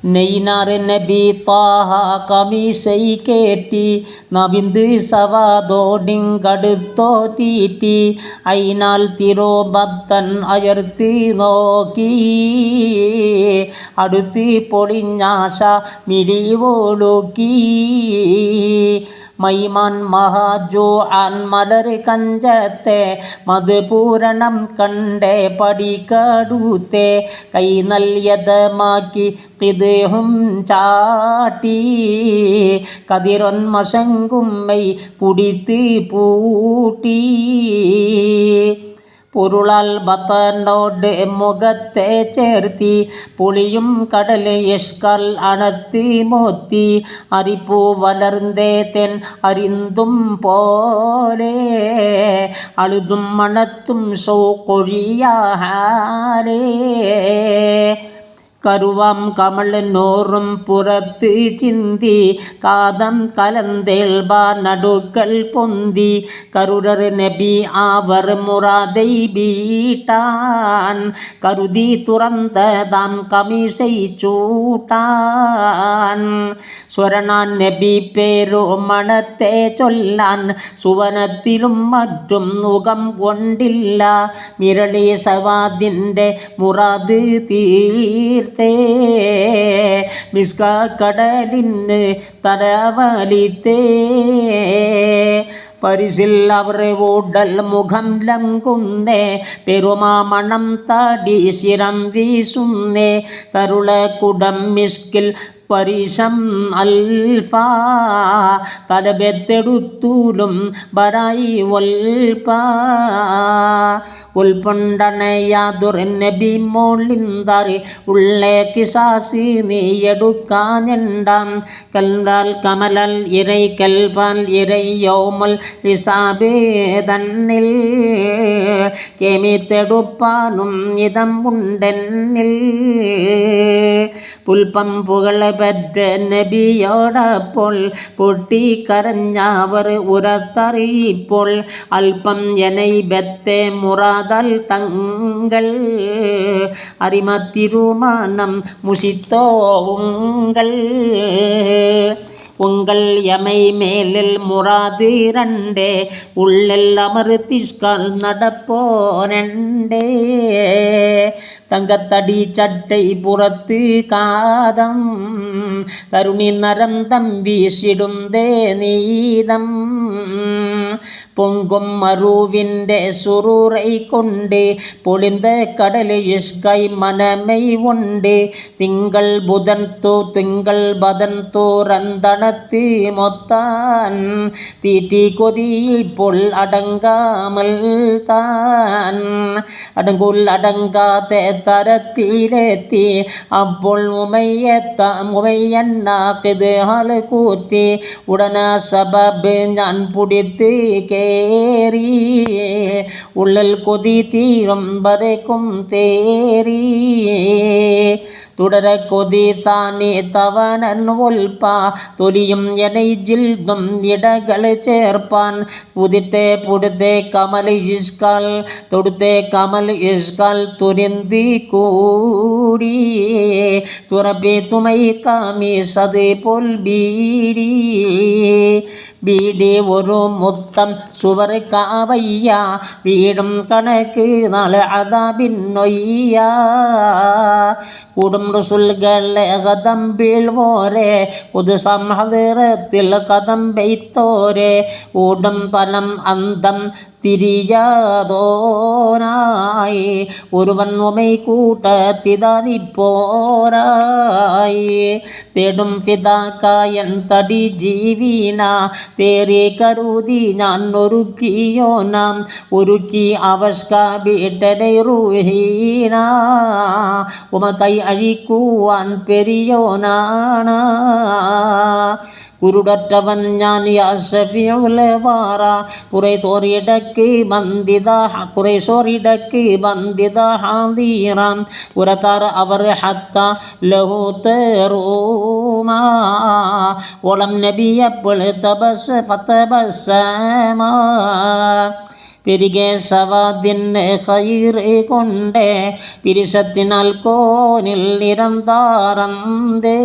നെയ്നാറ് നബി താഹ കമീശൈ കേറ്റി നവിന്ത് സവാതോടിങ്കടുത്തോ തീറ്റി അയിനാൽ തിരോബത്തൻ അയർത്തി നോക്കി അടുത്ത് പൊളിഞ്ഞാശ മിഴിവോളുക്കി മൈമാൻ മഹാജോ ആൻ മലർ കഞ്ചത്തെ മധുപൂരണം കണ്ടേ പടിക്കടുത്തെ കൈ നൽയതമാക്കി പിതേഹും ചാട്ടി കതിരൊന്മശങ്കുമ്മൈ പുടിത്ത് പൂട്ടി പൊരുളാൽ ബത്തനോട് മുഖത്തെ ചേർത്തി പുളിയും കടൽ യഷ്കൽ അണത്തി മോത്തി അരിപ്പൂ വളർന്നേ തെൻ അരിന്തും പോലെ അഴുതും മണത്തും സൗകൊഴിയാലേ കരുവാം കമൽ നോറും പുറത്ത് ചിന്തി കാതം കലന്തേൾബാ നടുക്കൾ പൊന്തി കരുരർ നബി അവർ മുറാദൈ ബീട്ടാൻ കരുതി തുറന്തതാം കമീശൈ ചൂട്ടാൻ സ്വരണാൻ നബി പേരോ മണത്തെ ചൊല്ലാൻ സുവനത്തിലും മറ്റും മുഖം കൊണ്ടില്ല മിരളി സവാദിൻ്റെ മുറാദ് തീർ മിസ്ക കടലിന് തലവലിത്തേ പരിശിൽ അവർ ഓടൽ മുഖം ലംഘുന്നേ പെരുമാമണം തടി ശിരം വീശുന്നേ കരുള കുടം മിസ്കിൽ പരിശം അൽഫ തലബെത്തെടുത്തൂലും ബരായി ഒൽപ ഉൾപ്പൊണ്ടണയാതുർ നബി മോളിന്താറി ഉള്ളേ കിസാസി നീയെടുക്കാഞ്ഞണ്ടാം കല്ലാൽ കമലൽ ഇരൈ കൽപാൽ ഇരൈ യോമൽ ഹിസാബേ തന്നിൽ കേമിത്തെടുപ്പാനും ഇതം ഉണ്ടെന്നിൽ പുൽപ്പം പുകള പെറ്റ നബിയോടപ്പോൾ പൊട്ടിക്കരഞ്ഞവർ ഉരത്തറിയിപ്പോൾ അല്പം എനൈ ബത്തെ മുറാദൽ തങ്ങൾ അരിമത്തിരുമാനം മുഷിത്തോ உங்கள் எமை மேலில் முறாது இரண்டே உள்ளெல் அமர்த்திஷ்கால் நடப்போனண்டே தங்கத்தடி சட்டை புறத்து காதம் கருணி நரந்தம் வீசிடுந்தே நீதம் പൊങ്കും മറുവിൻ്റെ സുറൂറൈ കൊണ്ട് പൊളിന്ത കടൽ ഇഷ്കൈ മനമൈ ഉണ്ട് തിങ്കൾ ബദൻ തോറന്തണത്ത് മൊത്താൻ തീറ്റി കൊതിപ്പോൾ അടങ്കാമൽ താൻ അടങ്കാത്തെ തരത്തിലെത്തി അപ്പോൾ ഉമയ്യന്നാക്കിത് ഹാൽ കൂത്തി ഉടന സബബ് ഞാൻ പിടിത്ത് കേറി ഉള്ളൽ കൊതി തീരും വരക്കും തേറി തുടര കൊതി താനെ തവനൻ ഒൽപ്പ തൊലിയും എനൈ ജിൽദും ഇടകൾ ചേർപ്പാൻ പുതിത്തെ പുടുത്തെ കമൽ ഇഷ്കാൽ തൊടുത്തെ കമൽ ഇഷ്കാൽ തുരിന്തി കൂടി തുറപ്പി തുമൈ കാമി സത് പോൽ ബീഡി ഒരു മുത്തം സുവർ കാവയ്യ വീടും കണക്ക് നാളെ അദാബിന്നൊയ്യ കൂടും റസുൽകളെ കദം വീഴ്വോരെ കുതുസം ഹദറത്തിൽ കദം ബെയ്ത്തോരെ ഊടും പലം അന്തം തിരിയാതോനായി ഒരുവൻ ഉമൈ കൂട്ടത്തിതാനിപ്പോരായി തേടും ഫിദാക്കായൻ തടി ജീവീന തേരെ കരുതി ഞാൻ ഒരുക്കിയോ നാം ഒരുക്കി അവസ്ക ബീട്ടനെ റൂഹീന ഉമ കൈ അഴിക്കുവാൻ പെരിയോനാണ് കുരുടറ്റവൻ ഞാൻ യാസഫിയുലവാറ കുറേസോറിടക്ക് ബന്ദിത ഹാദീറാം ഉരതാർ അവർ ഹത്ത ലഹുതറൂമാ ഓളം നബിയപ്പോൾ ഫതബസ്സമ പെരികെ സവാദിന് ഖൈർ കൊണ്ട് പിരിശത്തിനാൽ കോനിൽ നിരന്താറന്തേ